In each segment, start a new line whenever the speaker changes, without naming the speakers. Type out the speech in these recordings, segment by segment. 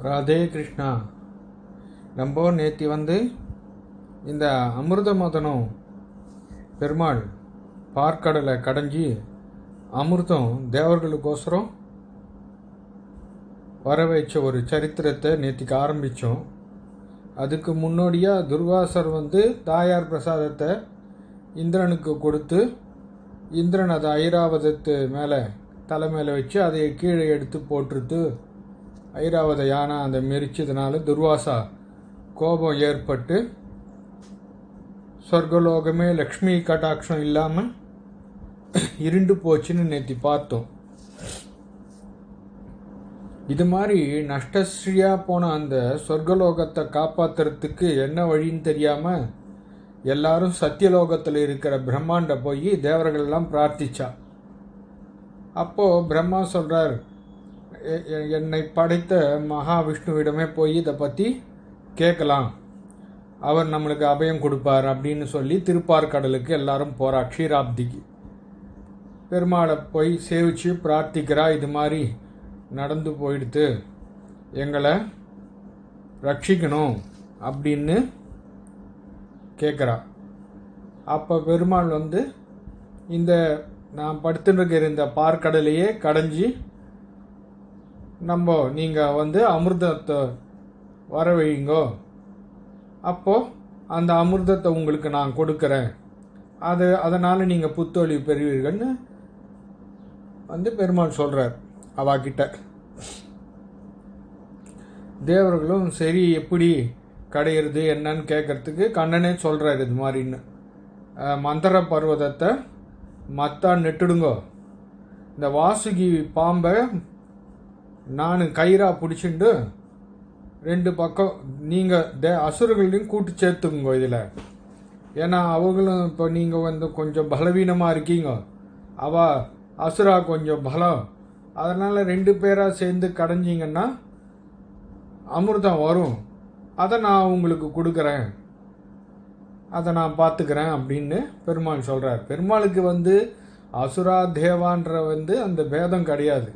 ராதே கிருஷ்ணா. நம்ம நேற்று இந்த அமிர்த மதனம் பெருமாள் பார்க்கடலை கடைஞ்சி அமிர்தம் தேவர்களுக்கோசரம் வர வச்ச ஒரு சரித்திரத்தை நேற்றுக்கு ஆரம்பித்தோம். அதுக்கு முன்னோடியாக துர்வாசர் தாயார் பிரசாதத்தை இந்திரனுக்கு கொடுத்து இந்திரன் அதை ஐராவதத்து மேலே தலை மேலே வச்சு அதை கீழே எடுத்து போட்டுருத்து ஐராவத யானை அந்த மெரிச்சதுனால துர்வாசா கோபம் ஏற்பட்டு சொர்க்கலோகமே லக்ஷ்மி கட்டாட்சம் இல்லாமல் இருண்டு போச்சுன்னு நேற்று பார்த்தோம். இது மாதிரி நஷ்டஸ்ரீயாக போன அந்த சொர்க்கலோகத்தை காப்பாற்றுறதுக்கு என்ன வழின்னு தெரியாமல் எல்லாரும் சத்தியலோகத்தில் இருக்கிற பிரம்மாண்ட போய் தேவர்களெல்லாம் பிரார்த்திச்சா. அப்போது பிரம்மா சொல்கிறார், என்னை படைத்த மகாவிஷ்ணுவிடமே போய் இதை பற்றி கேட்கலாம், அவர் நம்மளுக்கு அபயம் கொடுப்பார் அப்படின்னு சொல்லி திருப்பார்கடலுக்கு எல்லாரும் போகிறா. க்ஷீராப்திக்கு பெருமாளை போய் சேவிச்சு பிரார்த்திக்கிறா. இது மாதிரி நடந்து போயிடுத்து, எங்களை ரட்சிக்கணும் அப்படின்னு கேட்குறா. அப்போ பெருமாள் இந்த நான் படுத்துருக்கிற இந்த பார்க்கடலையே கடைஞ்சி நீங்கள் அமிர்தத்தை வர வைங்கோ, அப்போது அந்த அமிர்தத்தை உங்களுக்கு நான் கொடுக்குறேன், அதனால் நீங்கள் புத்தொழிவு பெறுவீர்கள்னு பெருமாள் சொல்கிறார் அவாக்கிட்ட. தேவர்களும் சரி எப்படி கடையிறது என்னன்னு கேட்கறதுக்கு கண்ணனே சொல்கிறார் இது மாதிரின்னு. மந்திர பர்வதத்தை மத்தான் நெட்டுடுங்கோ, இந்த வாசுகி பாம்பை நான் கயிறா பிடிச்சிண்டு ரெண்டு பக்கம் நீங்கள் அசுரர்களையும் கூட்டு சேர்த்துக்குங்க இதில். ஏன்னா அவங்களும் இப்போ நீங்கள் கொஞ்சம் பலவீனமாக இருக்கீங்க, அசுரா கொஞ்சம் பலம், அதனால் ரெண்டு பேராக சேர்ந்து கடைஞ்சிங்கன்னா அமிர்தம் வரும், அதை நான் உங்களுக்கு கொடுக்குறேன், அதை நான் பார்த்துக்கிறேன் அப்படின்னு பெருமாள் சொல்கிறார். பெருமாளுக்கு அசுரா தேவான்ற அந்த பேதம் கிடையாது.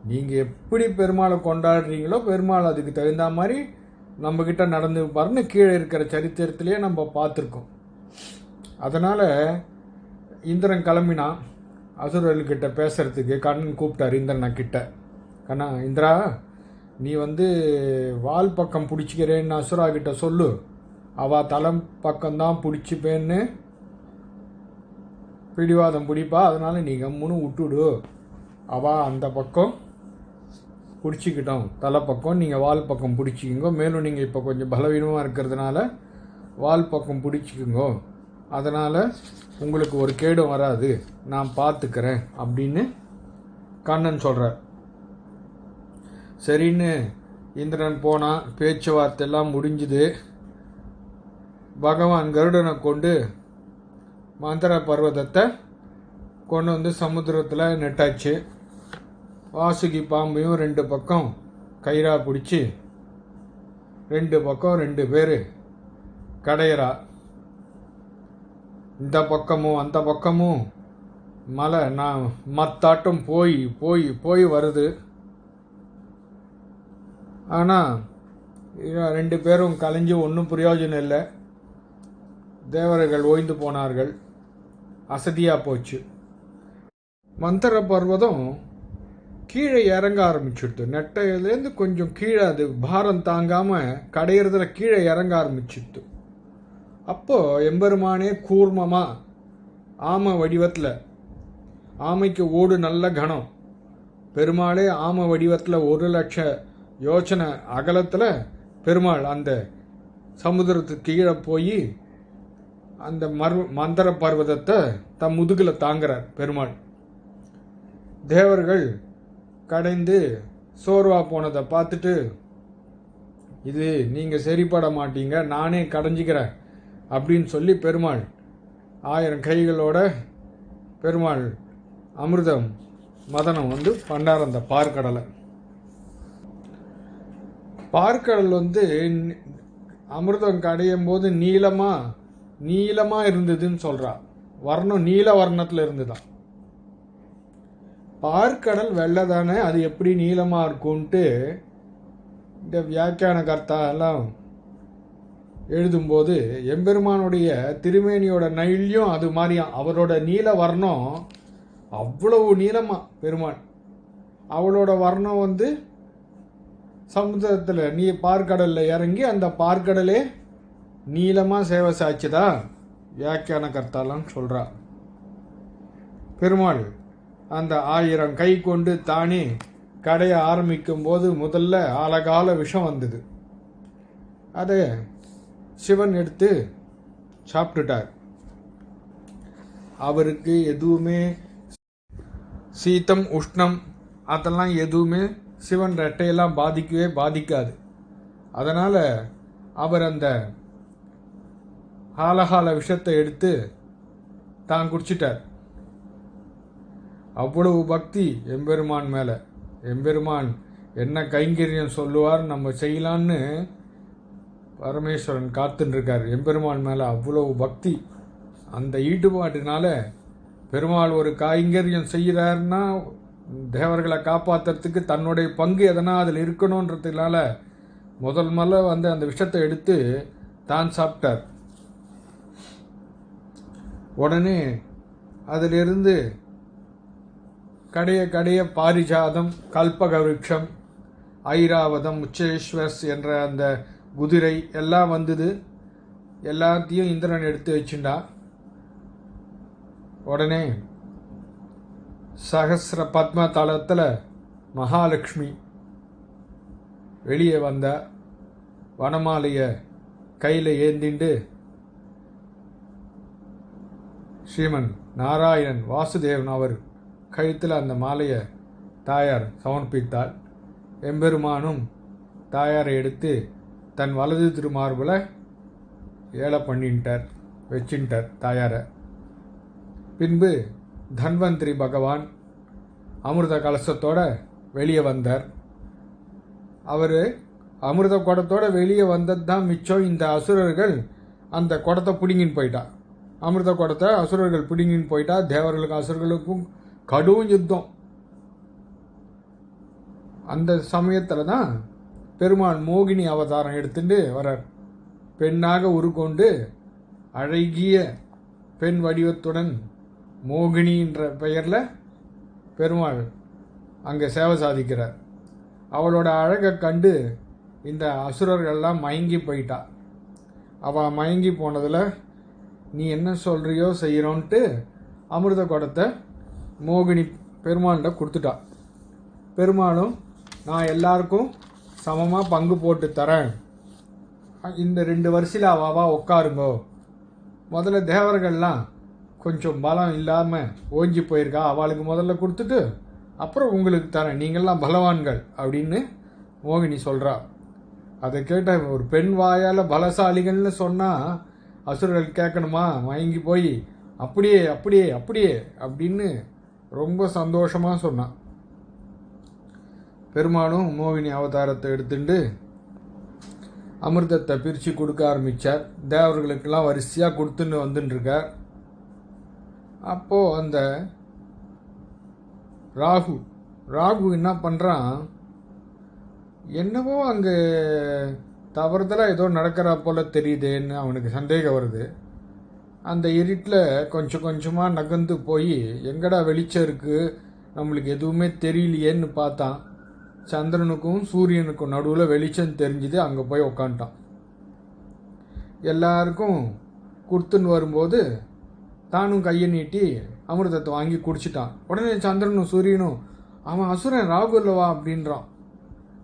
நீங்கள் எப்படி பெருமாளை கொண்டாடுறீங்களோ பெருமாள் அதுக்கு தகுந்த மாதிரி நம்மக்கிட்ட நடந்து பாருன்னு கீழே இருக்கிற சரித்திரத்திலேயே நம்ம பார்த்துருக்கோம். அதனால் இந்திரன் கிளம்பினான் அசுரர்கிட்ட பேசுறதுக்கு. கண்ணன் கூப்பிட்டார் இந்திரனை கிட்ட. கண்ணா, இந்திரா, நீ வால் பக்கம் பிடிச்சிக்கிறேன்னு அசுரா கிட்ட சொல்லு, அவள் தலம் பக்கம்தான் பிடிச்சிப்பேன்னு பிடிவாதம் பிடிப்பா, அதனால் நீ கம்முன்னு விட்டுடு, அவள் அந்த பக்கம் பிடிச்சிக்கிட்டோம் தலை பக்கம், நீங்கள் வால் பக்கம் பிடிச்சிக்கிங்கோ, மேலும் நீங்கள் இப்போ கொஞ்சம் பலவீனமாக இருக்கிறதுனால வால் பக்கம் பிடிச்சிக்குங்கோ, அதனால் உங்களுக்கு ஒரு கேடும் வராது, நான் பார்த்துக்கிறேன் அப்படின்னு கண்ணன் சொல்கிறார். சரின்னு இந்திரன் போனால் பேச்சுவார்த்தையெல்லாம் முடிஞ்சுது. பகவான் கருடனை கொண்டு மந்திர பர்வதத்தை கொண்டு சமுத்திரத்தில் நெட்டாச்சு. வாசுகி பாம்பையும் ரெண்டு பக்கம் கயிறா பிடிச்சி ரெண்டு பக்கம் ரெண்டு பேர் கடையிறா. இந்த பக்கமும் அந்த பக்கமும் மலை நான் மத்தாட்டம் போய் போய் போய் வருது. ஆனால் ரெண்டு பேரும் கலைஞ்சி ஒன்றும் பிரயோஜனம் இல்லை. தேவர்கள் ஓய்ந்து போனார்கள், அசதியாக போச்சு. மந்திர பர்வதம் கீழே இறங்க ஆரம்பிச்சுடுது. நெட்டையிலேருந்து கொஞ்சம் கீழே அது பாரம் தாங்காமல் கடையிறதுல கீழே இறங்க ஆரம்பிச்சுடுது. அப்போது எம்பெருமானே கூர்மமாக ஆமை வடிவத்தில், ஆமைக்கு ஓடு நல்ல கனம், பெருமாளே ஆமை வடிவத்தில் 1,00,000 யோசனை அகலத்தில் பெருமாள் அந்த சமுதிரத்துக்கு கீழே போய் அந்த மந்திர பர்வதத்தை தம் முதுகில் தாங்குறார் பெருமாள். தேவர்கள் கடைந்து சோர்வா போனதை பார்த்துட்டு, இது நீங்கள் சரிப்பட மாட்டீங்க, நானே கடைஞ்சிக்கிறேன் அப்படின்னு சொல்லி பெருமாள் 1000 கைகளோட பெருமாள் அமிர்தம் மதனம் பண்ணார் அந்த பார்க்கடலை. பார்க்கடல் அமிர்தம் கடையும் போது நீளமாக இருந்ததுன்னு சொல்கிறா. வர்ணம் நீல வர்ணத்தில் இருந்துதான். பார்க்கடல் வெள்ளை தானே, அது எப்படி நீளமாக இருக்கும்ன்ட்டு இந்த வியாக்கியான கர்த்தா எல்லாம் எழுதும்போது எம்பெருமானுடைய திருமேனியோட நைல்யும் அது மாதிரியாம். அவரோட நீல வர்ணம் அவ்வளவு நீளமா பெருமான். அவளோட வர்ணம் சமுத்திரத்தில் பார்க்கடலில் இறங்கி அந்த பார்க்கடலே நீளமாக சேவை சாட்சிதா வியாக்கியான கர்த்தாலாம் சொல்கிறா. பெருமாள் அந்த 1000 கை கொண்டு தானே கடைய ஆரம்பிக்கும் போது முதல்ல ஆலகால விஷம் வந்தது. அதை சிவன் எடுத்து சாப்பிட்டுட்டார். அவருக்கு எதுவுமே சீத்தம் உஷ்ணம் அதெல்லாம் எதுவுமே சிவன் ரெட்டையெல்லாம் பாதிக்கவே பாதிக்காது. அதனால் அவர் அந்த ஆலகால விஷத்தை எடுத்து தான் குடிச்சிட்டார். அவ்வளவு பக்தி எம்பெருமான் மேலே. எம்பெருமான் என்ன கைங்கரியம் சொல்லுவார் நம்ம செய்யலான்னு பரமேஸ்வரன் காத்துருக்கார். எம்பெருமான் மேலே அவ்வளவு பக்தி. அந்த ஈடுபாட்டினால பெருமாள் ஒரு கைங்கரியம் செய்கிறாருன்னா தேவர்களை காப்பாற்றுறதுக்கு தன்னுடைய பங்கு எதனா அதில் இருக்கணுன்றதுனால முதல்ல அந்த விஷத்தை எடுத்து தான் சாப்பிட்டார். உடனே அதிலிருந்து கடைய பாரிஜாதம், கல்பகவிருட்சம், ஐராவதம், உச்சேஸ்வர்ஸ் என்ற அந்த குதிரை எல்லாம் வந்தது. எல்லாத்தையும் இந்திரன் எடுத்து வச்சுண்டா. உடனே சகசிர பத்ம தளத்தில் மகாலட்சுமி வெளியே வந்த வனமாலையை கையில் ஏந்திண்டு ஸ்ரீமன் நாராயணன் வாசுதேவன் அவர் கழுத்தில் அந்த மாலையை தாயார் சமர்ப்பித்தாள். எம்பெருமானும் தாயாரை எடுத்து தன் வலது திருமார்பில் ஏழை பண்ணிட்டார், வச்சுட்டார் தாயாரை. பின்பு தன்வந்திரி பகவான் அமிர்த கலசத்தோட வெளியே வந்தார். அவர் அமிர்த குடத்தோட வெளியே வந்தது தான் மிச்சம். இந்த அசுரர்கள் அந்த குடத்தை பிடுங்கின்னு போயிட்டா. அமிர்த குடத்தை அசுரர்கள் பிடுங்கின்னு போயிட்டா. தேவர்களுக்கும் அசுரர்களுக்கும் கடும் யுத்தம். அந்த சமயத்தில் தான் பெருமாள் மோகினி அவதாரம் எடுத்துட்டு வரார். பெண்ணாக உருக்கொண்டு அழகிய பெண் வடிவத்துடன் மோகினின்ற பெயரில் பெருமாள் அங்கே சேவை சாதிக்கிறார். அவளோட அழகை கண்டு இந்த அசுரர்கள்லாம் மயங்கி போயிட்டா. அவள் மயங்கி போனதில் நீ என்ன சொல்கிறியோ செய்கிறோன்ட்டு அமிர்த குடத்தை மோகினி பெருமாள்கிட்ட கொடுத்துட்டா. பெருமாளும் நான் எல்லாருக்கும் சமமாக பங்கு போட்டு தரேன், இந்த 2 வரிசையில் அவாவா உட்காருங்கோ. முதல்ல தேவர்கள்லாம் கொஞ்சம் பலம் இல்லாமல் ஓஞ்சி போயிருக்கா, அவளுக்கு முதல்ல கொடுத்துட்டு அப்புறம் உங்களுக்கு தரேன், நீங்கள்லாம் பலவான்கள் அப்படின்னு மோகினி சொல்கிறா. அதை கேட்ட ஒரு பெண் வாயால் பலசாலிகள்னு சொன்னால் அசுரர்கள் கேட்கணுமா? மயங்கி போய் அப்படியே அப்படியே அப்படியே அப்படின்னு ரொம்ப சந்தோஷமாக சொன்னான். பெருமாளும் மோகினி அவதாரத்தை எடுத்துட்டு அமிர்தத்தை பிரித்து கொடுக்க ஆரம்பித்தார். தேவர்களுக்கெல்லாம் வரிசையாக கொடுத்துன்னு வந்துட்டுருக்கார். அப்போது அந்த ராகு என்ன பண்ணுறான், என்னவோ அங்கே தவறுதலாக ஏதோ நடக்கிற போல் தெரியுதேன்னு அவனுக்கு சந்தேகம் வருது. அந்த இருட்டில் கொஞ்சம் கொஞ்சமாக நகர்ந்து போய் எங்கடா வெளிச்சம் இருக்குது, நம்மளுக்கு எதுவுமே தெரியலையேன்னு பார்த்தான். சந்திரனுக்கும் சூரியனுக்கும் நடுவில் வெளிச்சம் தெரிஞ்சுது. அங்கே போய் உக்காண்டான். எல்லாருக்கும் கொடுத்துன்னு வரும்போது தானும் கையை நீட்டி அமிர்தத்தை வாங்கி குடிச்சிட்டான். உடனே சந்திரனும் சூரியனும் அவன் அசுரன் ராகு இல்லவா அப்படின்றான்.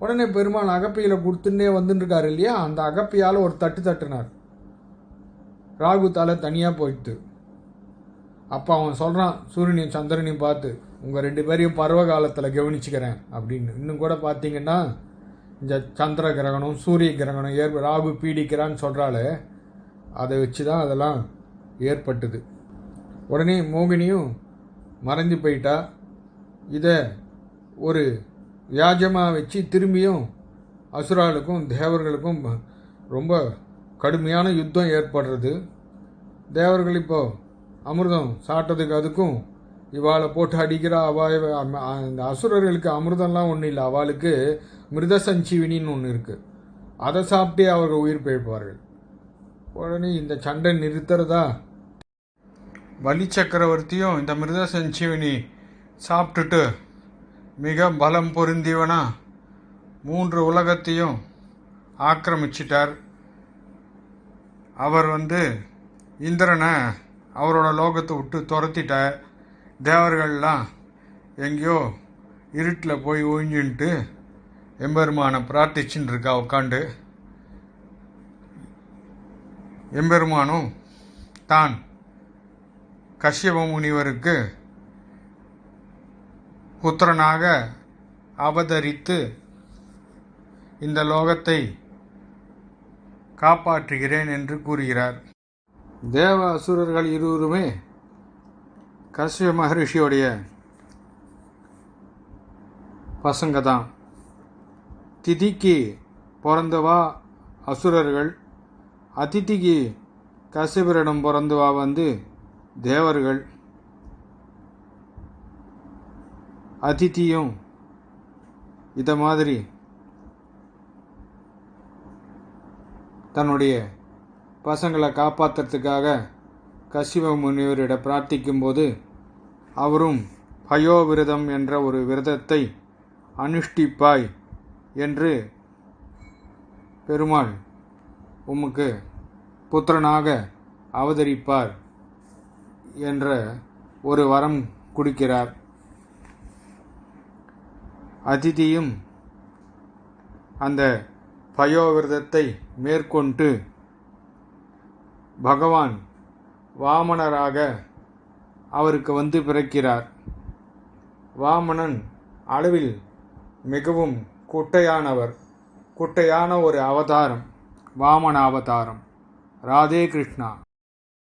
உடனே பெருமாள் அகப்பையில் கொடுத்துன்னே வந்துட்டுருக்காரு இல்லையா, அந்த அகப்பையால் ஒரு தட்டு தட்டுனார். ராகு தலை தனியாக போயிட்டு. அப்போ அவன் சொல்கிறான் சூரியனையும் சந்திரனையும் பார்த்து, உங்கள் 2 பேரையும் பருவ காலத்தில் கவனிச்சுக்கிறேன் அப்படின்னு. இன்னும் கூட பார்த்தீங்கன்னா இந்த சந்திர கிரகணம் சூரிய கிரகணம் ராகு பீடிக்கிறான்னு சொல்கிறாள், அதை வச்சு தான் அதெல்லாம் ஏற்பட்டது. உடனே மோகினியும் மறைஞ்சு போயிட்டா. இதை ஒரு வியாஜமாக வச்சு திரும்பியும் அசுராளுக்கும் தேவர்களுக்கும் ரொம்ப கடுமையான யுத்தம் ஏற்படுறது. தேவர்கள் இப்போ அமிர்தம் சாப்பிட்டதுக்கு அதுக்கும் இவாளை போட்டு அடிக்கிற இந்த அசுரர்களுக்கு அமிர்தம்லாம் ஒன்றும் இல்லை, அவளுக்கு மிருத சஞ்சீவினின்னு ஒன்று இருக்குது, அதை சாப்பிட்டே அவர்கள் உயிர் பிழைப்பார்கள். உடனே இந்த சண்டை நிறுத்துறதா பலி சக்கரவர்த்தியும் இந்த மிருத சஞ்சீவினி சாப்பிட்டுட்டு மிக பலம் பொருந்தியவனா 3 உலகத்தையும் ஆக்கிரமிச்சிட்டார். அவர் இந்திரனை அவரோட லோகத்தை விட்டு துரத்திட்டார். தேவர்கள்லாம் எங்கேயோ இருட்டில் போய் ஒழிஞ்சுன்ட்டு எம்பெருமானை பிரார்த்திச்சுட்டு இருக்கா உட்காண்டு. எம்பெருமானும் தான் கஷ்யப முனிவருக்கு புத்திரனாக அவதரித்து இந்த லோகத்தை காப்பாற்றுகிறேன் என்று கூறுகிறார். தேவ அசுரர்கள் இருவருமே கஷ்யப மகரிஷியோடைய பசங்க தான். திதிக்கு பிறந்தவா அசுரர்கள், அதிதிக்கு கஷ்யபரிடம் பிறந்தவா தேவர்கள். அதிதியும் இதை மாதிரி தன்னுடைய பசங்களை காப்பாற்றுறதுக்காக கஷ்யப முனிவரிடம் பிரார்த்திக்கும்போது அவரும் பயோவிரதம் என்ற ஒரு விரதத்தை அனுஷ்டிப்பாய் என்று பெருமாள் உமக்கு புத்திரனாக அவதரிப்பார் என்ற ஒரு வரம் கொடுக்கிறார். அதிதியும் அந்த பயோவிரதத்தை மேற்கொண்டு பகவான் வாமனராக அவருக்கு பிறக்கிறார். வாமனன் அளவில் மிகவும் குட்டையான ஒரு அவதாரம், வாமன அவதாரம். ராதே கிருஷ்ணா.